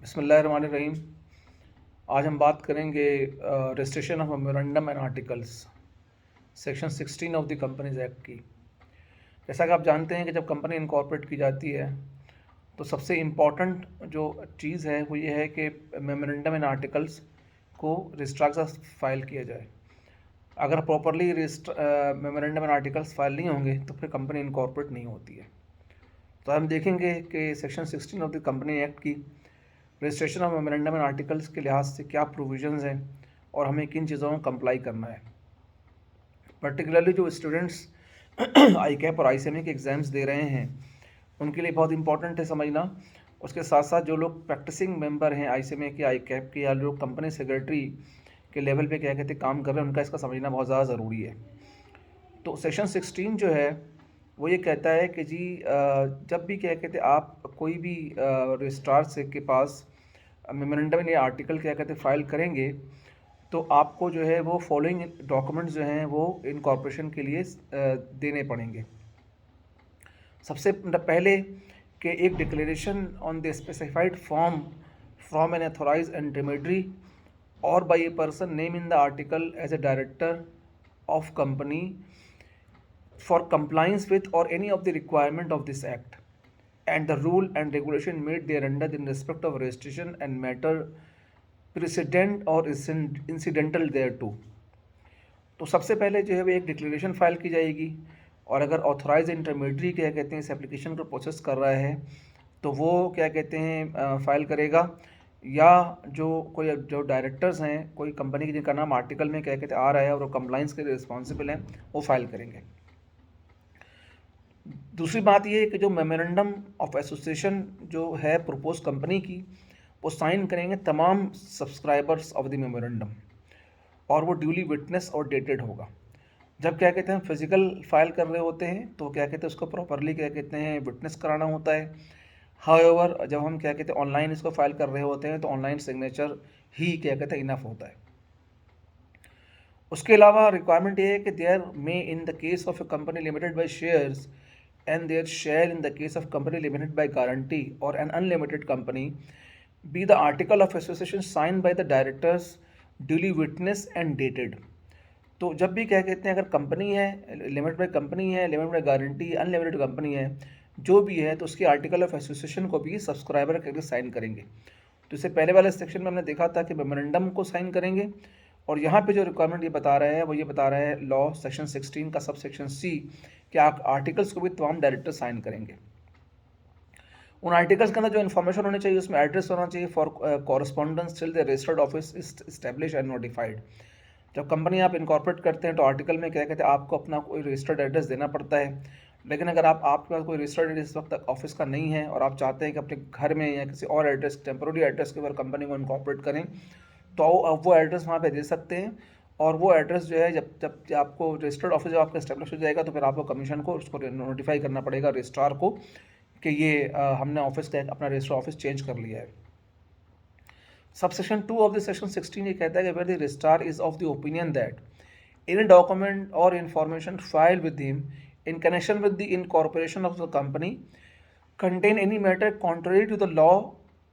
बिस्मिल्लाहिर्रहमानिर्रहीम। आज हम बात करेंगे registration of memorandum and articles section 16 of the companies act की। जैसा कि आप जानते हैं कि जब कंपनी इनकॉर्पोरेट की जाती है तो सबसे इम्पॉर्टेंट जो चीज़ है वो ये है कि मेमोरेंडम एंड आर्टिकल्स को रजिस्ट्रार के साथ फाइल किया जाए। अगर properly memorandum and articles file नहीं होंगे तो फिर कंपनी इनकॉर्पोरेट नहीं होती है। तो हम देखेंगे कि section 16 of the company act की registration of memorandum and articles के लिहाज से क्या प्रोविजंस हैं और हमें किन चीज़ों में कंप्लाई करना है। पर्टिकुलरली जो स्टूडेंट्स आई कैप और ICMA के एग्ज़ाम्स दे रहे हैं उनके लिए बहुत इंपॉर्टेंट है समझना। उसके साथ साथ जो लोग प्रैक्टिसिंग मेंबर हैं ICMA के, आई कैप के, या जो कंपनी सेक्रेटरी के लेवल पे क्या कहते हैं काम कर रहे हैं, उनका इसका समझना बहुत ज़्यादा ज़रूरी है। तो सेक्शन 16 जो है वो ये कहता है कि जी जब भी क्या कहते हैं आप कोई भी रजिस्ट्रार से के पास मेमोरेंडम या आर्टिकल क्या कहते हैं फाइल करेंगे तो आपको जो है वो फॉलोइंग डॉक्यूमेंट्स जो हैं वो इनकॉर्पोरेशन के लिए देने पड़ेंगे। सबसे पहले कि एक declaration on the specified form from an authorise intermediary or by a person name in the article as a director of company for compliance with or any of the requirement of this act and the rule and regulation made thereunder in respect of registration and matter precedent or incidental thereto। तो सबसे पहले जो है वो एक declaration file की जाएगी और अगर ऑथराइज इंटरमीडियरी क्या कहते हैं इस एप्लीकेशन को प्रोसेस कर रहा है तो वो क्या कहते हैं फाइल करेगा, या जो डायरेक्टर्स हैं कोई कंपनी की जिनका नाम आर्टिकल में क्या कहते हैं आ रहा है और वो कंप्लाइंस के लिए रिस्पॉन्सिबल हैं वो फाइल करेंगे। दूसरी बात ये है कि जो मेमोरेंडम ऑफ एसोसिएशन जो है प्रपोज कंपनी की वो साइन करेंगे तमाम सब्सक्राइबर्स ऑफ द मेमोरेंडम और वो ड्यूली विटनेस और डेटेड होगा। जब क्या कहते हैं फिजिकल फाइल कर रहे होते हैं तो क्या कहते हैं उसको प्रॉपरली क्या कहते हैं विटनेस कराना होता है। हाउएवर जब हम क्या कहते हैं ऑनलाइन इसको फाइल कर रहे होते हैं तो ऑनलाइन सिग्नेचर ही क्या कहते हैं इनफ होता है। उसके अलावा रिक्वायरमेंट ये है कि देयर में in the case of A company limited by shares and their share in the case of company limited by guarantee or an unlimited company be the article of association signed by the directors duly witnessed and dated। तो जब भी क्या कहते हैं अगर company है limited by company है, limited by guarantee, unlimited company है, जो भी है तो उसकी आर्टिकल ऑफ एसोसिएशन को भी सब्सक्राइबर करके साइन करेंगे। तो इससे पहले वाले सेक्शन में हमने देखा था कि मेमोरेंडम को साइन करेंगे और यहाँ पे जो रिक्वायरमेंट ये बता रहा है वो ये बता रहा है लॉ सेक्शन 16 का सब सेक्शन C कि आर्टिकल्स को भी तमाम डायरेक्टर साइन करेंगे। उन आर्टिकल्स के अंदर जो इन्फॉर्मेशन होनी चाहिए उसमें एड्रेस होना चाहिए for correspondence till the registered office establish and notified. जब कंपनी आप इनकॉर्पोरेट करते हैं तो आर्टिकल में क्या कहते हैं आपको अपना कोई रजिस्टर्ड एड्रेस देना पड़ता है, लेकिन अगर आपके पास कोई रजिस्टर्ड एड्रेस इस वक्त तक ऑफिस का नहीं है और आप चाहते हैं कि अपने घर में या किसी और एड्रेस टेम्पोररी एड्रेस के ऊपर कंपनी को इनकॉर्पोरेट करें तो अब वो एड्रेस वहाँ पे दे सकते हैं और वो एड्रेस जो है जब आपको रजिस्टर्ड ऑफिस जब आपका इस्टेब्लिश हो जाएगा तो फिर आपको कमीशन को उसको नोटिफाई करना पड़ेगा रजिस्ट्रार को कि ये हमने ऑफिस का अपना रजिस्टर ऑफिस चेंज कर लिया है। सबसेक्शन 2 ऑफ द सेक्शन 16 ये कहता है कि where the registrar is of the opinion that any document or information file with him in connection with the incorporation of the company contain any matter contrary to the law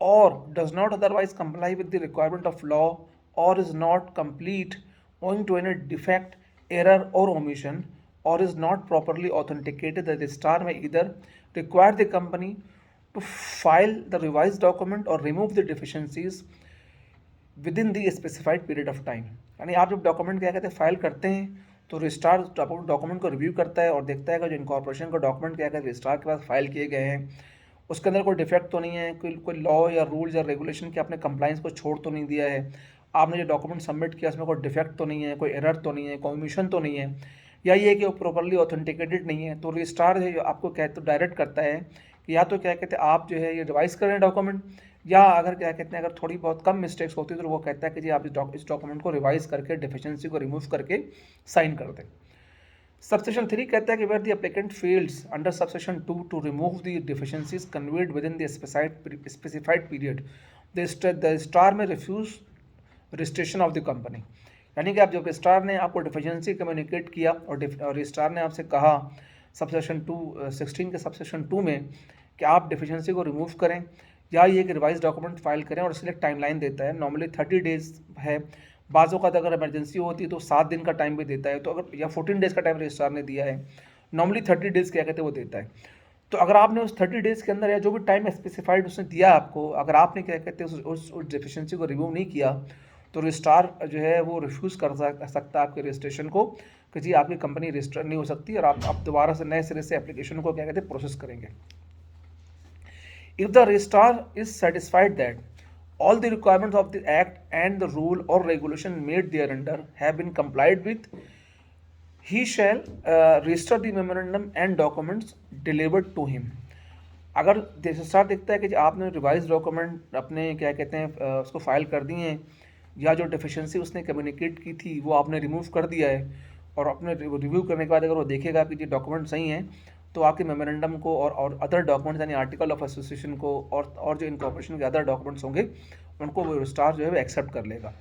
or does not otherwise comply with the requirement of law or is not complete owing to any defect, error or omission or is not properly authenticated, the registrar may either require the company to file the revised document or remove the deficiencies within the specified period of time। यानी आप जब document क्या कहते हैं file करते हैं तो registrar document को रिव्यू करता है और देखता है कि जो इनकॉर्पोरेशन का डॉक्यूमेंट क्या कहते हैं रजिस्ट्रार के पास फाइल किए गए हैं उसके अंदर कोई डिफेक्ट तो नहीं है, कोई लॉ या रूल्स या रेगुलेशन के आपने कंप्लाइंस को छोड़ तो नहीं दिया है, आपने जो डॉक्यूमेंट सबमिट किया उसमें कोई डिफेक्ट तो नहीं है, कोई एरर तो नहीं है, कोई ओमिशन तो नहीं है, या ये कि वो प्रॉपरली ऑथेंटिकेटेड नहीं है। तो रजिस्ट्रार है जो आपको कहते तो डायरेक्ट करता है कि या तो क्या कहते हैं आप जो है ये रिवाइज करें डॉक्यूमेंट, या अगर क्या कहते हैं अगर थोड़ी बहुत कम मिस्टेक्स होती है तो वो कहता है कि जी आप इस डॉक्यूमेंट को रिवाइज करके डिफिशेंसी को रिमूव करके साइन कर दें। सबसेक्शन 3 कहता है कि where the applicant fails under subsection 2 to remove the deficiencies conveyed within the specified period the registrar may refuse registration of the company. यानी कि आप जब रजिस्ट्रार ने आपको डिफिशिएंसी कम्युनिकेट किया और रजिस्ट्रार ने आपसे कहा सबसेक्शन 2 16 के सबसेक्शन 2 में कि आप डिफिशिएंसी को रिमूव करें या ये कि रिवाइज डॉक्यूमेंट फाइल करें और इसलिए टाइमलाइन देता है। नॉर्मली 30 डेज़ है, बाज़ औक़ात अगर इमरजेंसी होती है तो 7 दिन का टाइम भी देता है, तो अगर या 14 डेज़ का टाइम रजिस्ट्रार ने दिया है, नॉर्मली 30 डेज़ क्या कहते हैं वो देता है। तो अगर आपने उस 30 डेज़ के अंदर या जो भी टाइम स्पेसिफाइड उसने दिया आपको, अगर आपने क्या कहते हैं उस डेफिशिएंसी को रिमूव नहीं किया, तो रजिस्ट्रार जो है वो रिफ्यूज़ कर सकता है आपके रजिस्ट्रेशन को कि जी आपकी कंपनी रजिस्टर नहीं हो सकती और आप दोबारा से नए सिरे से एप्लीकेशन को क्या कहते हैं प्रोसेस करेंगे। If the registrar is satisfied that all the requirements of the act and the rule or regulation made thereunder have been complied with, he shall register the memorandum and documents delivered to him. अगर registrar देखता है कि आपने revise document अपने क्या कहते हैं उसको फाइल कर दिए हैं, या जो डेफिशिएंसी उसने कम्युनिकेट की थी वो आपने रिमूव कर दिया है, और अपने रिव्यू करने के बाद अगर वो देखेगा कि ये डॉक्यूमेंट सही हैं, तो आपके मेमोरेंडम को और अदर डॉक्यूमेंट्स यानी आर्टिकल ऑफ एसोसिएशन को और जो इनकॉर्पोरेशन के अदर डॉक्यूमेंट्स होंगे उनको वो रजिस्ट्रार जो है वो एक्सेप्ट कर लेगा।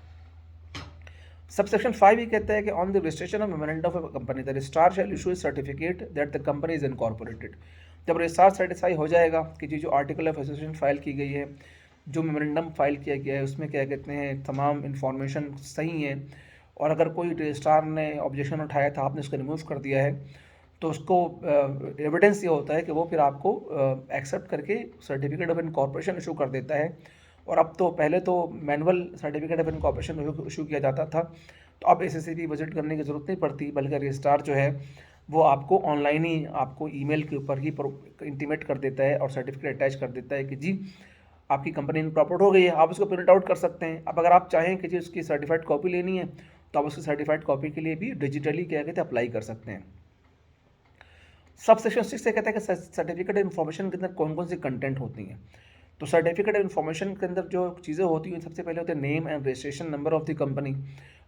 सबसेक्शन 5 ये कहता है कि on the registration of memorandum of company the registrar shall issue A certificate that the company is incorporated. जब रजिस्ट्रार सेटिस्फाई हो जाएगा कि जो आर्टिकल ऑफ एसोसिएशन फाइल की गई है, जो मेमोरेंडम फाइल किया गया है, उसमें क्या कहते हैं तमाम इन्फॉर्मेशन सही है, और अगर कोई रजिस्ट्रार ने ऑब्जेक्शन उठाया था आपने उसको रिमूव कर दिया है, तो उसको एविडेंस ये होता है कि वो फिर आपको एक्सेप्ट करके सर्टिफिकेट ऑफ इनकॉर्पोरेशन इशू कर देता है। और अब तो पहले तो manual certificate of incorporation issue किया जाता था, तो अब एसएससी विजिट करने की ज़रूरत नहीं पड़ती, बल्कि रजिस्ट्रार जो है वो आपको ऑनलाइन ही आपको ईमेल के ऊपर ही इंटीमेट कर देता है और सर्टिफिकेट अटैच कर देता है कि जी आपकी कंपनी इनकॉर्पोरेट हो गई है। आप उसको प्रिंट आउट कर सकते हैं। अब अगर आप चाहें कि जी उसकी सर्टिफाइड कॉपी लेनी है, तो आप उसकी सर्टिफाइड कॉपी के लिए भी डिजिटली क्या कहते हैं अप्लाई कर सकते हैं। सब सेक्शन 6 से कहता है कि सर्टिफिकेट इन्फॉर्मेशन के अंदर कौन कौन सी कंटेंट होती हैं। तो सर्टिफिकेट इन्फॉर्मेशन के अंदर जो चीज़ें होती हैं, सबसे पहले होते हैं name and registration number of the company,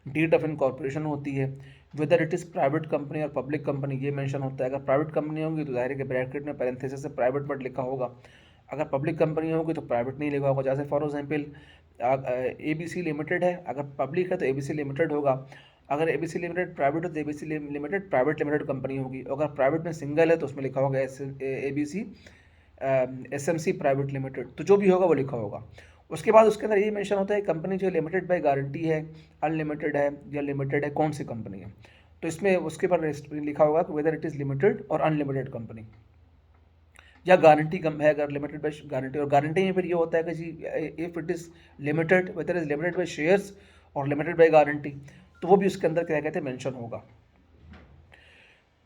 date of incorporation होती है, whether it is private company और पब्लिक कंपनी ये मेंशन होता है। अगर प्राइवेट कंपनी होगी तो जाहिर है कि ब्रैकेट में पैरेंथेसिस से प्राइवेट वर्ड लिखा होगा, अगर पब्लिक कंपनी होगी तो प्राइवेट नहीं लिखा होगा। जैसे फॉर एग्जाम्पल ABC लिमिटेड है, अगर पब्लिक है तो ABC लिमिटेड होगा, अगर ABC लिमिटेड प्राइवेट हो तो ABC limited private limited company होगी, अगर प्राइवेट में सिंगल है तो उसमें लिखा होगा ABC SMC प्राइवेट लिमिटेड, तो जो भी होगा वो लिखा होगा। उसके बाद उसके अंदर ये मेंशन होता है कंपनी जो लिमिटेड बाय गारंटी है, अनलिमिटेड है या लिमिटेड है, कौन सी कंपनी है। तो इसमें उसके पर लिखा होगा कि whether it is limited or unlimited company, या गारंटी कम है अगर लिमिटेड बाय गारंटी। और गारंटी में फिर ये होता है कि जी if it is limited, whether is limited by shares or limited by guarantee, तो वो भी उसके अंदर क्या कहते हैं मेंशन होगा।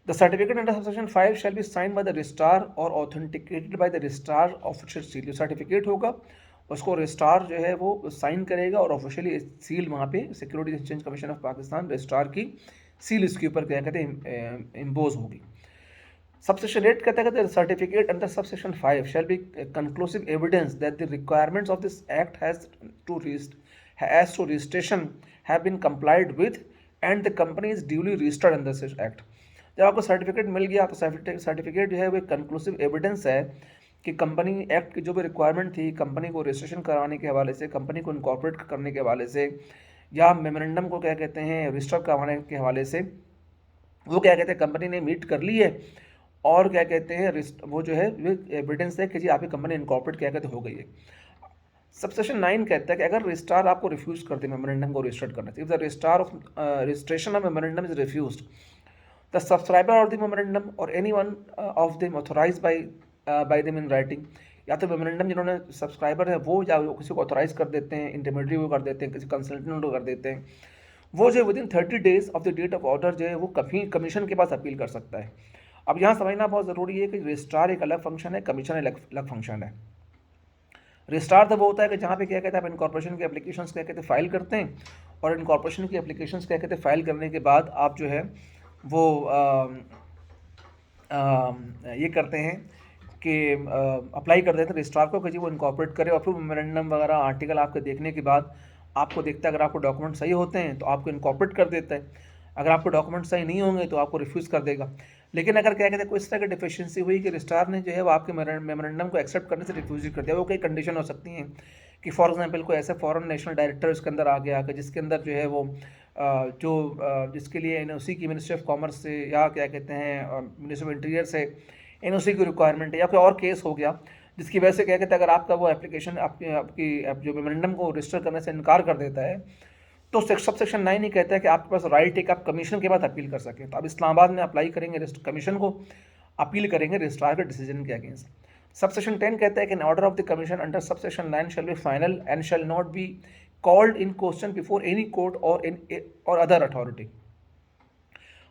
The certificate under subsection 5 shall be signed by the registrar or authenticated by the registrar official seal। जो सर्टिफिकेट होगा उसको रजिस्ट्रार जो है वो साइन करेगा और ऑफिशियली सील वहाँ पे securities exchange commission of Pakistan registrar की सील इसके ऊपर क्या कहते हैं इम्पोज होगी। सबसेक्शन 8 कहता है कि certificate under subsection 5 shall be conclusive evidence that the requirements of this act has to registration have been complied with and the company is duly registered under this act. जब आपको certificate मिल गया तो certificate जो है वो conclusive evidence है कि company act की जो भी रिक्वायरमेंट थी कंपनी को रजिस्ट्रेशन कराने के हवाले से, कंपनी को इनकॉर्पोरेट करने के हवाले से, या मेमोरेंडम को क्या कहते हैं रजिस्टर करवाने के हवाले से, वो क्या कहते हैं कंपनी ने मीट कर ली है, और क्या कहते हैं वो जो है वो एविडेंस है कि जी आपकी कंपनी इनकॉर्पोरेट क्या कहते हो गई है। सबसेक्शन 9 कहता है कि अगर रजिस्ट्रार आपको रिफ्यूज़ कर दे मेमोरेंडम को रजिस्टर करने से, if the registrar of registration of memorandum is refused, the subscriber of the memorandum or anyone of them authorized by them in writing, या तो मेमोरेंडम जिन्होंने सब्सक्राइबर है वो या किसी को ऑथोराइज कर देते हैं, इंटरमीडिएट को कर देते हैं, किसी कंसल्टेंट को कर देते हैं, वो जो within 30 days of the date of order जो है वो कभी कमीशन के पास अपील कर सकता है। अब यहाँ समझना बहुत ज़रूरी है कि रजिस्ट्रार एक अलग फंक्शन है, कमीशन अलग फंक्शन है। रजिस्ट्रार तो वो होता है कि जहाँ पे क्या कहते हैं आप इनकॉर्पोरेशन की एप्लीकेशंस क्या कहते हैं फाइल करते हैं, और इनकॉर्पोरेशन की एप्लीकेशंस क्या कहते हैं फाइल करने के बाद आप जो है वो ये करते हैं कि अप्लाई कर देते हैं रजिस्ट्रार को कि जी वो इनकॉर्पोरेट करे, और फिर मेमोरेंडम वगैरह आर्टिकल आपके देखने के बाद आपको देखता है अगर आपको डॉक्यूमेंट सही होते हैं तो आपको इनकॉर्पोरेट कर देता है, अगर आपको डॉक्यूमेंट सही नहीं होंगे तो आपको रिफ्यूज़ कर देगा। लेकिन अगर क्या कहते हैं कोई इस तरह की डिफिशियंसी हुई कि रजिस्ट्रार ने जो है वो आपके मेमोरेंडम को एक्सेप्ट करने से रिफ्यूज़ कर दिया, वो कई कंडीशन हो सकती हैं कि फॉर एग्जांपल कोई ऐसा फॉरेन नेशनल डायरेक्टर उसके अंदर आ गया कि जिसके अंदर जो है वो जिसके लिए एनओसी की मिनिस्ट्री ऑफ कॉमर्स से या क्या कहते हैं मिनिस्ट्री ऑफ इंटीरियर से एनओसी की रिक्वायरमेंट है, या कोई और केस हो गया जिसकी वजह से क्या कहते हैं, अगर आपका वो एप्लीकेशन आपकी आपकी जो मेमोरेंडम को रजिस्टर करने से इनकार कर देता है, तो सब सेक्शन 9 ही कहता है कि आपके पास राइट है कि आप कमीशन के बाद अपील कर सकें। तो आप इस्लामाबाद में अप्लाई करेंगे कमीशन को, अपील करेंगे रजिस्ट्रार के डिसीजन के अगेंस्ट। सब सेक्शन 10 कहता है कि order of the commission under sub section 9 shall be final and shall not be called in question before any court और अदर अथॉरिटी।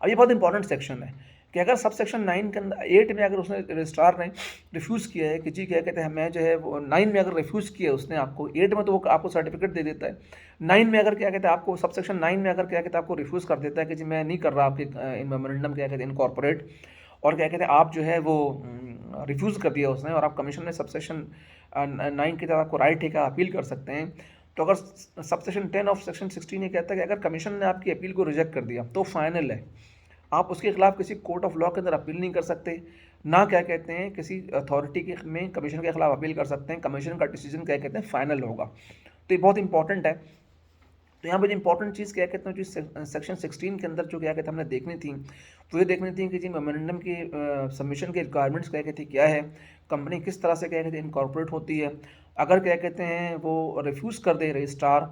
अब ये बहुत इंपॉर्टेंट सेक्शन है कि अगर सब सेक्शन 9 के अंदर 8 में अगर उसने रजिस्ट्रार ने रिफ्यूज़ किया है कि जी क्या कहते हैं मैं जो है वो 9 में अगर रिफ्यूज़ किया उसने आपको, 8 में तो वो आपको सर्टिफिकेट दे देता है, 9 में अगर क्या कहते हैं आपको सब सेक्शन 9 में अगर क्या कहते हैं आपको रिफ्यूज़ कर देता है कि जी मैं नहीं कर रहा आपके इन मेमोरेंडम क्या कहते हैं इनकॉर्पोरेट, और क्या कहते हैं आप जो है वो रिफ्यूज़ कर दिया उसने, और आप कमीशन ने सब सेक्शन 9 की तरह आपको राइट है कि अपील कर सकते हैं। तो अगर सब सेक्शन 10 ऑफ सेक्शन 16 ये कहता है कि अगर कमीशन ने आपकी अपील को रिजेक्ट कर दिया तो फाइनल है, आप उसके खिलाफ किसी कोर्ट ऑफ लॉ के अंदर अपील नहीं कर सकते, ना क्या कहते हैं किसी अथॉरिटी के में कमीशन के खिलाफ अपील कर सकते हैं। कमीशन का डिसीजन क्या कहते हैं फाइनल होगा। तो ये बहुत इंपॉर्टेंट है। तो यहाँ पर जो इंपॉर्टेंट चीज़ क्या कहते हैं जो सेक्शन 16 के अंदर जो क्या कहते हैं हमने देखनी थी, वो ये देखनी थी कि जी मेमोरेंडम की सबमिशन के रिक्वायरमेंट्स क्या कहती है, क्या है, कंपनी किस तरह से क्या कहते हैं इनकॉर्पोरेट होती है, अगर क्या कहते हैं वो रिफ्यूज़ कर दे रजिस्ट्रार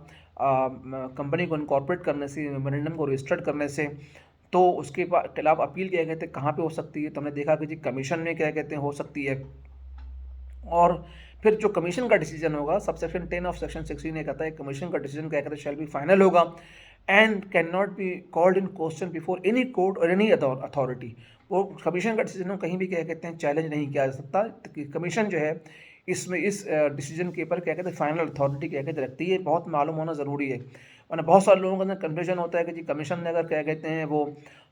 कंपनी को इनकॉर्पोरेट करने से, मेमोरेंडम को रजिस्टर्ड करने से, तो उसके खिलाफ अपील क्या कहते हैं कहाँ पे हो सकती है। तो हमने देखा कि जी कमीशन में क्या कहते हैं हो सकती है, और फिर जो कमीशन का डिसीजन होगा सब सेक्शन 10 ऑफ सेक्शन 16 ये कहता है कमीशन का डिसीजन क्या कहते हैं शैल बी फाइनल होगा and can not be called in question before any court और एनी अथॉरिटी। वो कमीशन का डिसीजन कहीं भी क्या कहते हैं चैलेंज नहीं किया जा सकता। कमीशन जो है इसमें इस डिसीजन के ऊपर क्या कहते हैं फाइनल अथॉरिटी क्या कहते रखती है, बहुत मालूम होना ज़रूरी है। वरना बहुत सारे लोगों के अंदर कन्फ्यूजन होता है कि जी कमीशन ने अगर क्या कहते हैं वो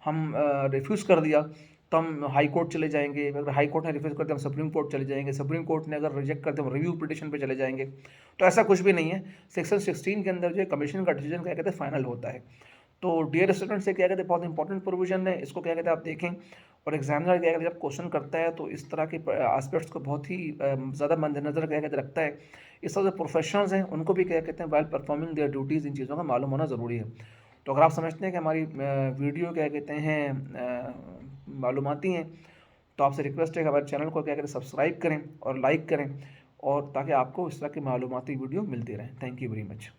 हम रिफ्यूज़ कर दिया तो हम हाई कोर्ट चले जाएंगे, अगर हाई कोर्ट ने रिफ्यूज़ कर दिया हम सुप्रीम कोर्ट चले जाएंगे, सुप्रीम कोर्ट ने अगर रिजेक्ट कर दिया हम रिव्यू पिटिशन पे चले जाएंगे। तो ऐसा कुछ भी नहीं है। सेक्शन 16 के अंदर जो है कमीशन का डिसीजन क्या कहते हैं फाइनल होता है। तो डियर स्टूडेंट से क्या कहते हैं बहुत इंपॉर्टेंट प्रोविजन है, इसको क्या कहते हैं आप देखें, और एग्जामिनर क्या कहते हैं जब क्वेश्चन करता है तो इस तरह के एस्पेक्ट्स को बहुत ही ज़्यादा मद्देनजर क्या कहते हैं रखता है। इस तरह से प्रोफेशनल्स हैं उनको भी क्या कहते हैं वाइल परफॉर्मिंग देयर ड्यूटीज़ इन चीज़ों का मालूम होना ज़रूरी है। तो अगर आप समझते हैं कि हमारी वीडियो क्या कहते हैं मालूमाती हैं, तो आपसे रिक्वेस्ट है कि हमारे चैनल को क्या करें सब्सक्राइब करें और लाइक करें, और ताकि आपको इस तरह की मालूमाती वीडियो मिलती रहें। Thank you very much.